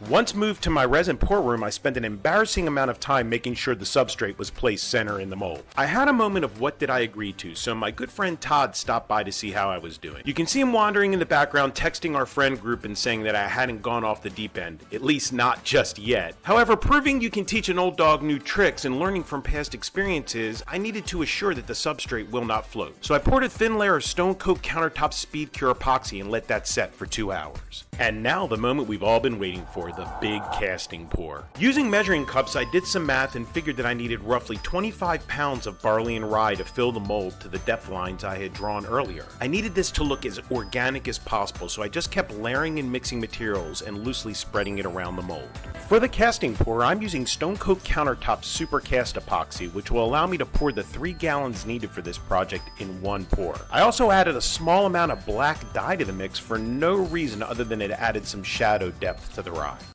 Once moved to my resin pour room, I spent an embarrassing amount of time making sure the substrate was placed center in the mold. I had a moment of what did I agree to, so my good friend Todd stopped by to see how I was doing. You can see him wandering in the background, texting our friend group and saying that I hadn't gone off the deep end, at least not just yet. However, proving you can teach an old dog new tricks and learning from past experiences, I needed to assure that the substrate will not float. So I poured a thin layer of stone coat countertop Speed Cure Epoxy and let that set for 2 hours. And now the moment we've all been waiting for, the big casting pour. Using measuring cups, I did some math and figured that I needed roughly 25 pounds of barley and rye to fill the mold to the depth lines I had drawn earlier. I needed this to look as organic as possible, so I just kept layering and mixing materials and loosely spreading it around the mold. For the casting pour, I'm using Stone Coat Countertop Super Cast Epoxy, which will allow me to pour the 3 gallons needed for this project in one pour. I also added a small amount of black dye to the mix for no reason other than it added some shadow depth to the rye.